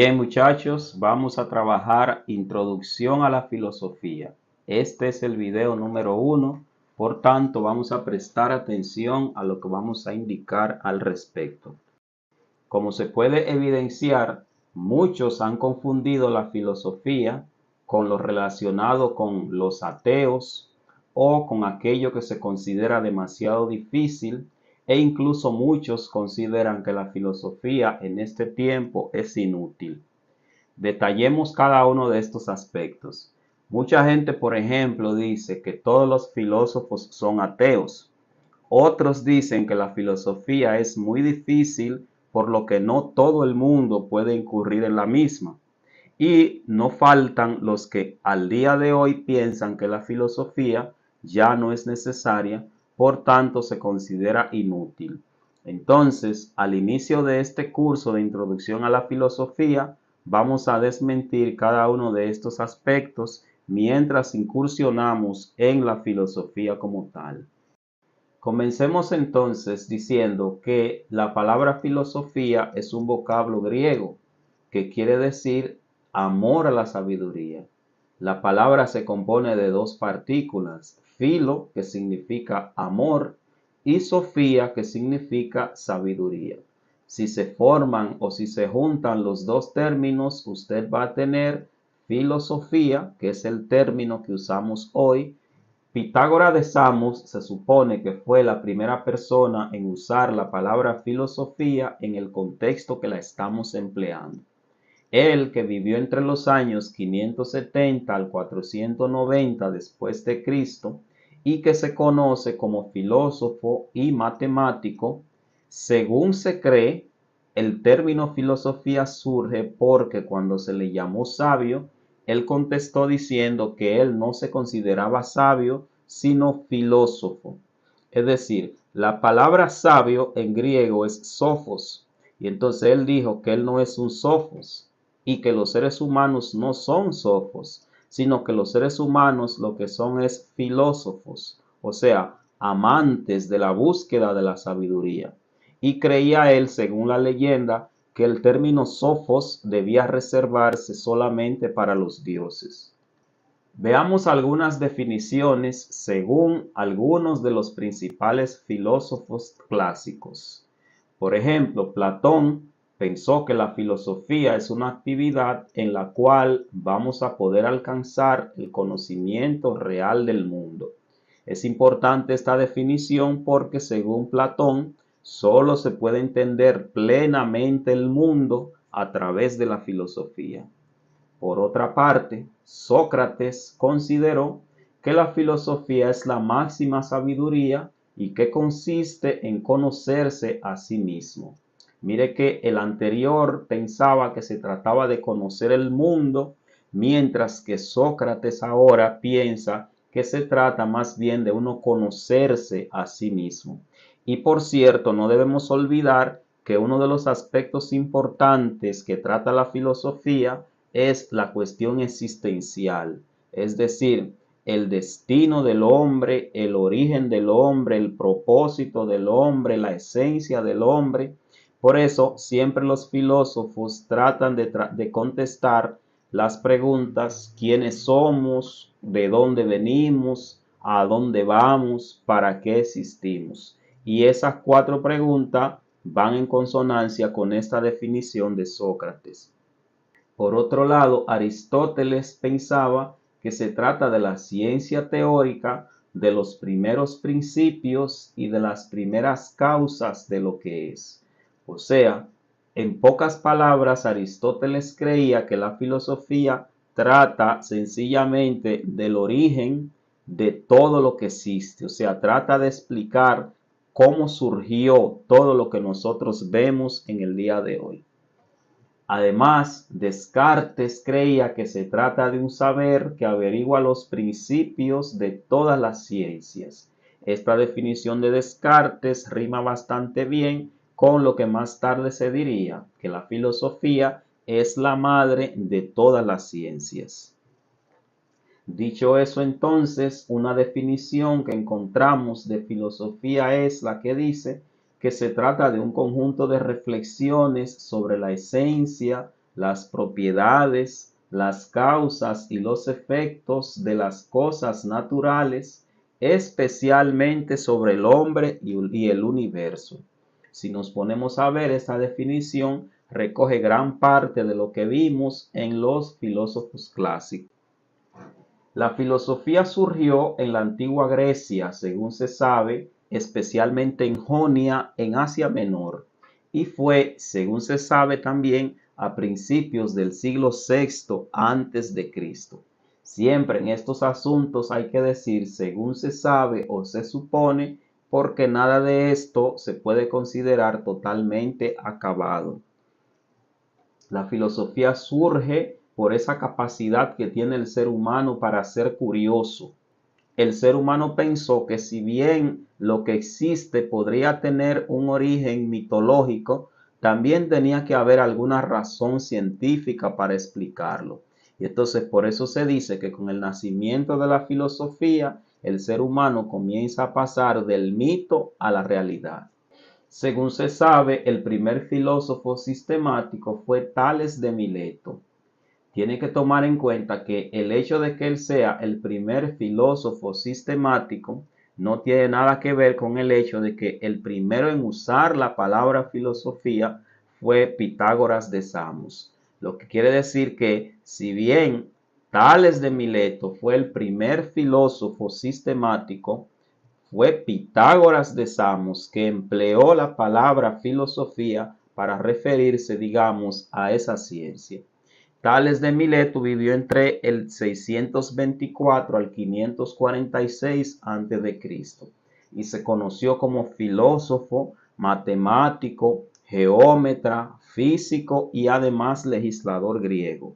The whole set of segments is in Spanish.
Bien, muchachos, vamos a trabajar Introducción a la Filosofía. Este es el video número 1, por tanto vamos a prestar atención a lo que vamos a indicar al respecto. Como se puede evidenciar, muchos han confundido la filosofía con lo relacionado con los ateos o con aquello que se considera demasiado difícil, e incluso muchos consideran que la filosofía en este tiempo es inútil. Detallemos cada uno de estos aspectos. Mucha gente, por ejemplo, dice que todos los filósofos son ateos. Otros dicen que la filosofía es muy difícil, por lo que no todo el mundo puede incurrir en la misma. Y no faltan los que al día de hoy piensan que la filosofía ya no es necesaria, por tanto se considera inútil. Entonces, al inicio de este curso de introducción a la filosofía, vamos a desmentir cada uno de estos aspectos mientras incursionamos en la filosofía como tal. Comencemos entonces diciendo que la palabra filosofía es un vocablo griego que quiere decir amor a la sabiduría. La palabra se compone de dos partículas, filo, que significa amor, y sofía, que significa sabiduría. Si se forman o si se juntan los dos términos, usted va a tener filosofía, que es el término que usamos hoy. Pitágoras de Samos se supone que fue la primera persona en usar la palabra filosofía en el contexto que la estamos empleando. Él, que vivió entre los años 570 al 490 después de Cristo y que se conoce como filósofo y matemático, según se cree, el término filosofía surge porque cuando se le llamó sabio, él contestó diciendo que él no se consideraba sabio, sino filósofo. Es decir, la palabra sabio en griego es sophos, y entonces él dijo que él no es un sophos y que los seres humanos no son sophos, sino que los seres humanos lo que son es filósofos, o sea, amantes de la búsqueda de la sabiduría. Y creía él, según la leyenda, que el término sophos debía reservarse solamente para los dioses. Veamos algunas definiciones según algunos de los principales filósofos clásicos. Por ejemplo, Platón pensó que la filosofía es una actividad en la cual vamos a poder alcanzar el conocimiento real del mundo. Es importante esta definición porque, según Platón, solo se puede entender plenamente el mundo a través de la filosofía. Por otra parte, Sócrates consideró que la filosofía es la máxima sabiduría y que consiste en conocerse a sí mismo. Mire que el anterior pensaba que se trataba de conocer el mundo, mientras que Sócrates ahora piensa que se trata más bien de uno conocerse a sí mismo. Y por cierto, no debemos olvidar que uno de los aspectos importantes que trata la filosofía es la cuestión existencial, es decir, el destino del hombre, el origen del hombre, el propósito del hombre, la esencia del hombre. Por eso siempre los filósofos tratan de contestar las preguntas: ¿quiénes somos? ¿De dónde venimos? ¿A dónde vamos? ¿Para qué existimos? Y esas cuatro preguntas van en consonancia con esta definición de Sócrates. Por otro lado, Aristóteles pensaba que se trata de la ciencia teórica de los primeros principios y de las primeras causas de lo que es. O sea, en pocas palabras, Aristóteles creía que la filosofía trata sencillamente del origen de todo lo que existe. O sea, trata de explicar cómo surgió todo lo que nosotros vemos en el día de hoy. Además, Descartes creía que se trata de un saber que averigua los principios de todas las ciencias. Esta definición de Descartes rima bastante bien con lo que más tarde se diría, que la filosofía es la madre de todas las ciencias. Dicho eso, entonces, una definición que encontramos de filosofía es la que dice que se trata de un conjunto de reflexiones sobre la esencia, las propiedades, las causas y los efectos de las cosas naturales, especialmente sobre el hombre y el universo. Si nos ponemos a ver esta definición, recoge gran parte de lo que vimos en los filósofos clásicos. La filosofía surgió en la antigua Grecia, según se sabe, especialmente en Jonia, en Asia Menor, y fue, según se sabe también, a principios del siglo VI antes de Cristo. Siempre en estos asuntos hay que decir según se sabe o se supone, porque nada de esto se puede considerar totalmente acabado. La filosofía surge por esa capacidad que tiene el ser humano para ser curioso. El ser humano pensó que si bien lo que existe podría tener un origen mitológico, también tenía que haber alguna razón científica para explicarlo. Y entonces por eso se dice que con el nacimiento de la filosofía, el ser humano comienza a pasar del mito a la realidad. Según se sabe, el primer filósofo sistemático fue Tales de Mileto. Tiene que tomar en cuenta que el hecho de que él sea el primer filósofo sistemático no tiene nada que ver con el hecho de que el primero en usar la palabra filosofía fue Pitágoras de Samos. Lo que quiere decir que si bien Tales de Mileto fue el primer filósofo sistemático, fue Pitágoras de Samos que empleó la palabra filosofía para referirse, digamos, a esa ciencia. Tales de Mileto vivió entre el 624 al 546 a.C. y se conoció como filósofo, matemático, geómetra, físico y además legislador griego.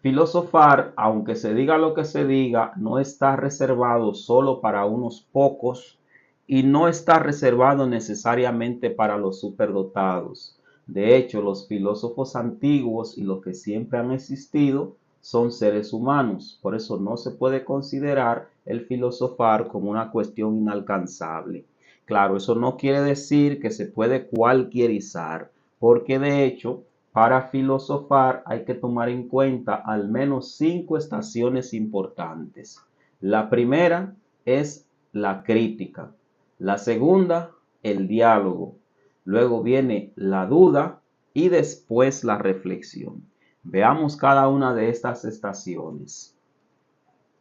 Filosofar, aunque se diga lo que se diga, no está reservado solo para unos pocos y no está reservado necesariamente para los superdotados. De hecho, los filósofos antiguos y los que siempre han existido son seres humanos. Por eso no se puede considerar el filosofar como una cuestión inalcanzable. Claro, eso no quiere decir que se puede cualquierizar, porque de hecho para filosofar hay que tomar en cuenta al menos 5 estaciones importantes. La primera es la crítica. La segunda, el diálogo. Luego viene la duda y después la reflexión. Veamos cada una de estas estaciones.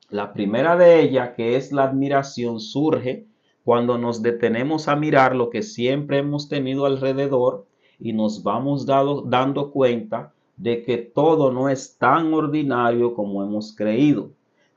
La primera de ellas, que es la admiración, surge cuando nos detenemos a mirar lo que siempre hemos tenido alrededor y nos vamos dando cuenta de que todo no es tan ordinario como hemos creído.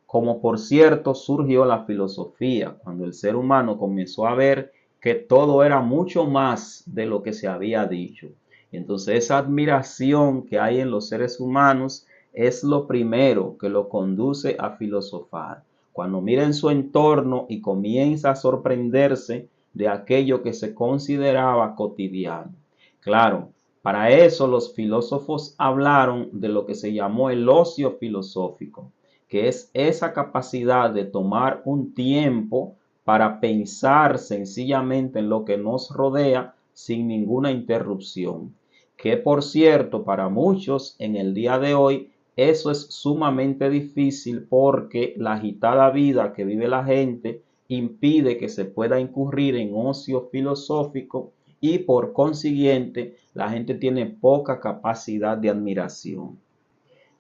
Como por cierto surgió la filosofía, cuando el ser humano comenzó a ver que todo era mucho más de lo que se había dicho. Entonces esa admiración que hay en los seres humanos es lo primero que lo conduce a filosofar. Cuando mira en su entorno y comienza a sorprenderse de aquello que se consideraba cotidiano. Claro, para eso los filósofos hablaron de lo que se llamó el ocio filosófico, que es esa capacidad de tomar un tiempo para pensar sencillamente en lo que nos rodea sin ninguna interrupción. Que por cierto, para muchos en el día de hoy eso es sumamente difícil porque la agitada vida que vive la gente impide que se pueda incurrir en ocio filosófico y por consiguiente la gente tiene poca capacidad de admiración.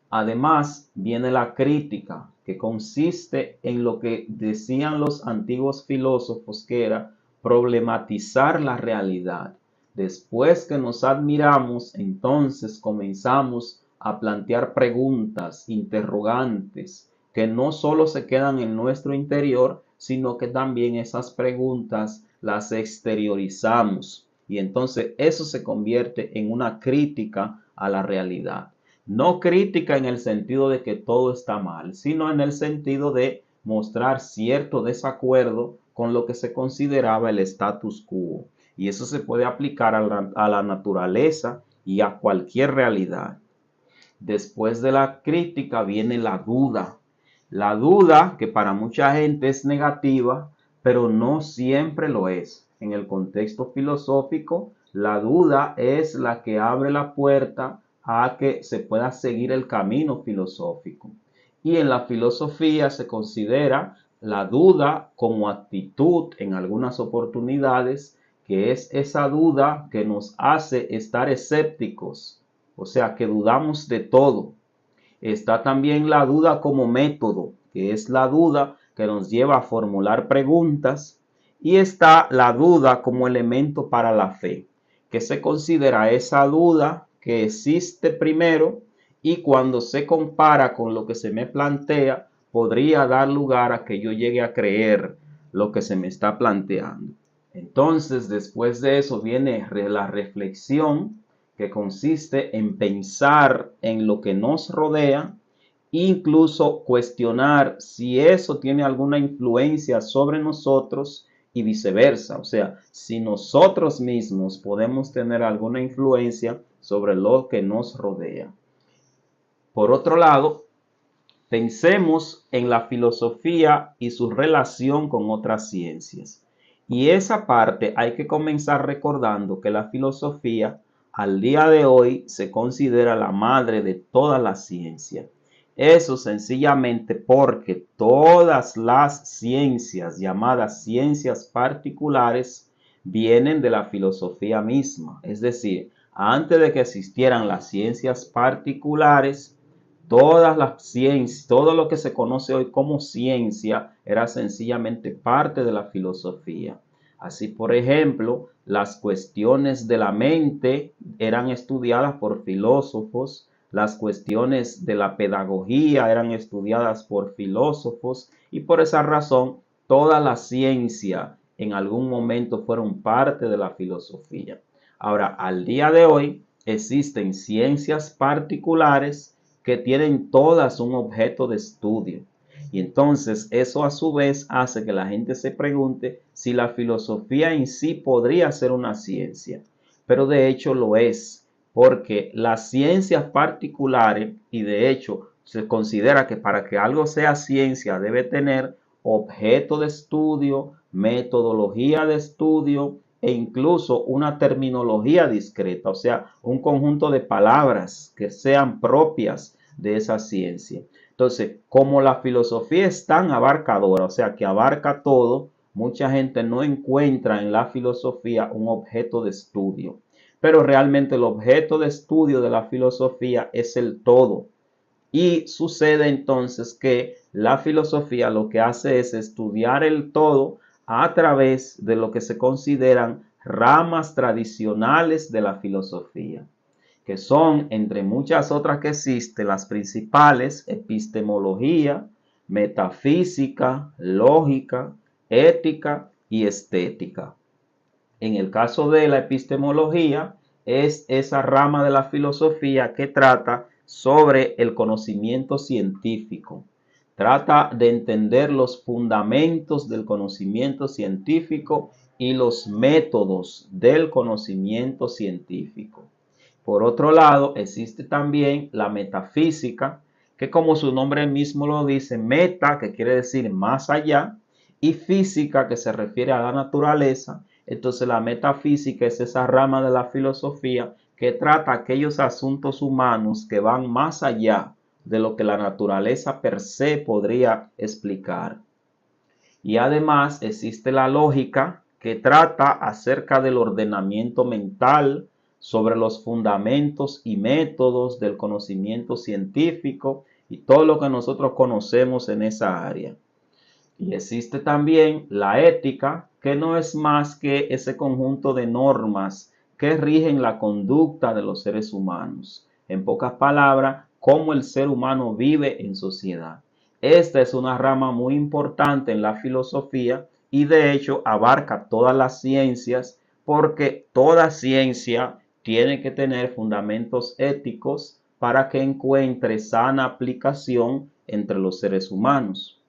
Además viene la crítica, que consiste en lo que decían los antiguos filósofos, que era problematizar la realidad. Después que nos admiramos, entonces comenzamos a plantear preguntas, interrogantes, que no solo se quedan en nuestro interior, sino que también esas preguntas las exteriorizamos. Y entonces eso se convierte en una crítica a la realidad. No crítica en el sentido de que todo está mal, sino en el sentido de mostrar cierto desacuerdo con lo que se consideraba el status quo. Y eso se puede aplicar a la naturaleza y a cualquier realidad. Después de la crítica viene la duda. La duda, que para mucha gente es negativa, pero no siempre lo es. En el contexto filosófico, la duda es la que abre la puerta a que se pueda seguir el camino filosófico. Y en la filosofía se considera la duda como actitud en algunas oportunidades, que es esa duda que nos hace estar escépticos, o sea, que dudamos de todo. Está también la duda como método, que es la duda que nos lleva a formular preguntas. Y está la duda como elemento para la fe, que se considera esa duda que existe primero y cuando se compara con lo que se me plantea, podría dar lugar a que yo llegue a creer lo que se me está planteando. Entonces, después de eso viene la reflexión, que consiste en pensar en lo que nos rodea, incluso cuestionar si eso tiene alguna influencia sobre nosotros y viceversa. O sea, si nosotros mismos podemos tener alguna influencia sobre lo que nos rodea. Por otro lado, pensemos en la filosofía y su relación con otras ciencias. Y esa parte hay que comenzar recordando que la filosofía al día de hoy se considera la madre de toda la ciencia. Eso sencillamente porque todas las ciencias llamadas ciencias particulares vienen de la filosofía misma. Es decir, antes de que existieran las ciencias particulares, todas las ciencias, todo lo que se conoce hoy como ciencia era sencillamente parte de la filosofía. Así, por ejemplo, las cuestiones de la mente eran estudiadas por filósofos, las cuestiones de la pedagogía eran estudiadas por filósofos y por esa razón toda la ciencia en algún momento fueron parte de la filosofía. Ahora, al día de hoy existen ciencias particulares que tienen todas un objeto de estudio. Y entonces eso a su vez hace que la gente se pregunte si la filosofía en sí podría ser una ciencia. Pero de hecho lo es, porque las ciencias particulares, y de hecho se considera que para que algo sea ciencia debe tener objeto de estudio, metodología de estudio e incluso una terminología discreta, o sea, un conjunto de palabras que sean propias de esa ciencia. Entonces, como la filosofía es tan abarcadora, o sea, que abarca todo, mucha gente no encuentra en la filosofía un objeto de estudio. Pero realmente el objeto de estudio de la filosofía es el todo. Y sucede entonces que la filosofía lo que hace es estudiar el todo a través de lo que se consideran ramas tradicionales de la filosofía, que son, entre muchas otras que existen, las principales: epistemología, metafísica, lógica, ética y estética. En el caso de la epistemología, es esa rama de la filosofía que trata sobre el conocimiento científico. Trata de entender los fundamentos del conocimiento científico y los métodos del conocimiento científico. Por otro lado, existe también la metafísica, que como su nombre mismo lo dice, meta, que quiere decir más allá, y física, que se refiere a la naturaleza. Entonces la metafísica es esa rama de la filosofía que trata aquellos asuntos humanos que van más allá de lo que la naturaleza per se podría explicar. Y además existe la lógica, que trata acerca del ordenamiento mental, sobre los fundamentos y métodos del conocimiento científico y todo lo que nosotros conocemos en esa área. Y existe también la ética, que no es más que ese conjunto de normas que rigen la conducta de los seres humanos. En pocas palabras, cómo el ser humano vive en sociedad. Esta es una rama muy importante en la filosofía y de hecho abarca todas las ciencias, porque toda ciencia tiene que tener fundamentos éticos para que encuentre sana aplicación entre los seres humanos.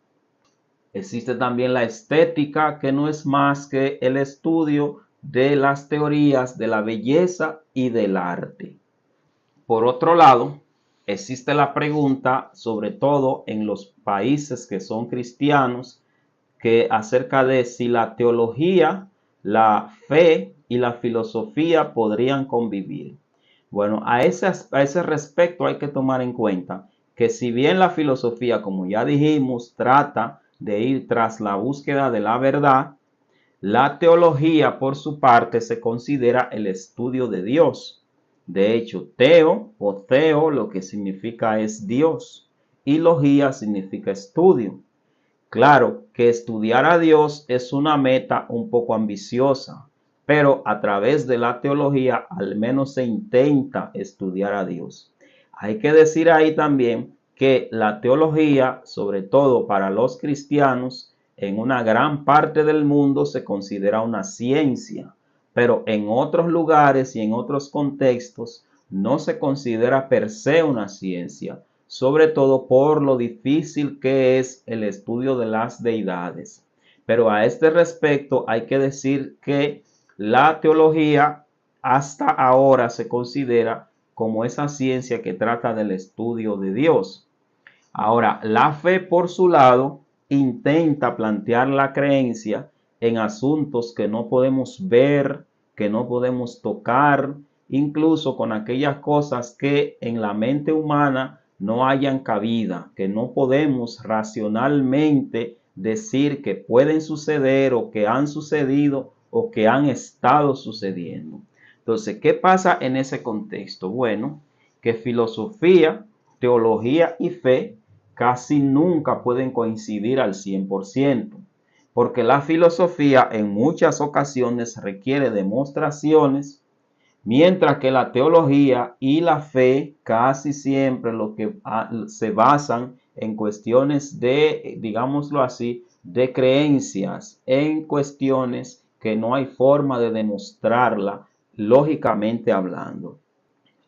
Existe también la estética, que no es más que el estudio de las teorías de la belleza y del arte. Por otro lado, existe la pregunta, sobre todo en los países que son cristianos, que acerca de si la teología, la fe y la filosofía podrían convivir. Bueno, a ese respecto hay que tomar en cuenta que si bien la filosofía, como ya dijimos, trata de ir tras la búsqueda de la verdad, la teología, por su parte, se considera el estudio de Dios. De hecho, teo, lo que significa es Dios, y logía significa estudio. Claro que estudiar a Dios es una meta un poco ambiciosa, pero a través de la teología al menos se intenta estudiar a Dios. Hay que decir ahí también que la teología, sobre todo para los cristianos, en una gran parte del mundo se considera una ciencia, pero en otros lugares y en otros contextos no se considera per se una ciencia, sobre todo por lo difícil que es el estudio de las deidades. Pero a este respecto hay que decir que la teología hasta ahora se considera como esa ciencia que trata del estudio de Dios. Ahora, la fe, por su lado, intenta plantear la creencia en asuntos que no podemos ver, que no podemos tocar, incluso con aquellas cosas que en la mente humana no hayan cabida, que no podemos racionalmente decir que pueden suceder o que han sucedido o que han estado sucediendo. Entonces, ¿qué pasa en ese contexto? Bueno, que filosofía, teología y fe casi nunca pueden coincidir al 100%, porque la filosofía en muchas ocasiones requiere demostraciones, mientras que la teología y la fe casi siempre lo que se basan en cuestiones de, digámoslo así, de creencias, en cuestiones que no hay forma de demostrarla lógicamente hablando.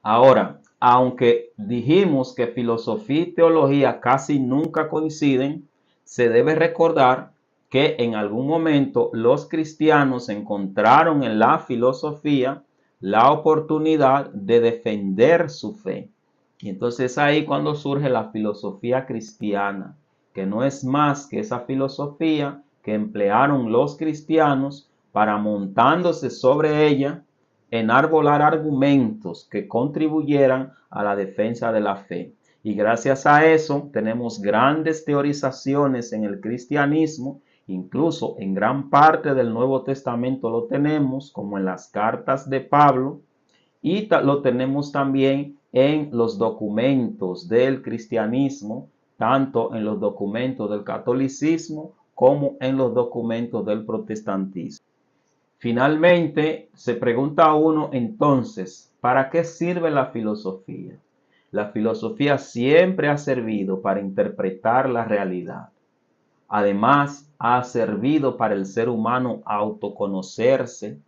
Ahora, aunque dijimos que filosofía y teología casi nunca coinciden, se debe recordar que en algún momento los cristianos encontraron en la filosofía la oportunidad de defender su fe. Y entonces ahí cuando surge la filosofía cristiana, que no es más que esa filosofía que emplearon los cristianos para, montándose sobre ella, enarbolar argumentos que contribuyeran a la defensa de la fe. Y gracias a eso tenemos grandes teorizaciones en el cristianismo, incluso en gran parte del Nuevo Testamento lo tenemos, como en las cartas de Pablo, y lo tenemos también en los documentos del cristianismo, tanto en los documentos del catolicismo como en los documentos del protestantismo. Finalmente, se pregunta uno entonces, ¿para qué sirve la filosofía? La filosofía siempre ha servido para interpretar la realidad. Además, ha servido para el ser humano autoconocerse,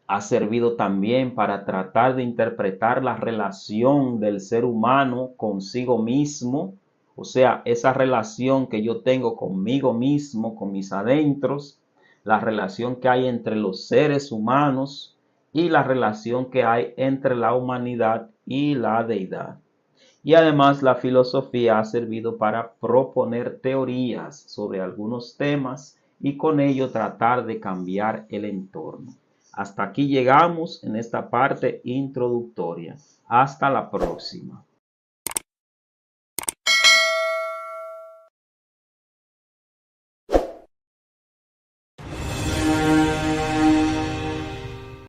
ha servido también para tratar de interpretar la relación del ser humano consigo mismo, o sea, esa relación que yo tengo conmigo mismo, con mis adentros, la relación que hay entre los seres humanos y la relación que hay entre la humanidad y la deidad. Y además la filosofía ha servido para proponer teorías sobre algunos temas y con ello tratar de cambiar el entorno. Hasta aquí llegamos en esta parte introductoria. Hasta la próxima.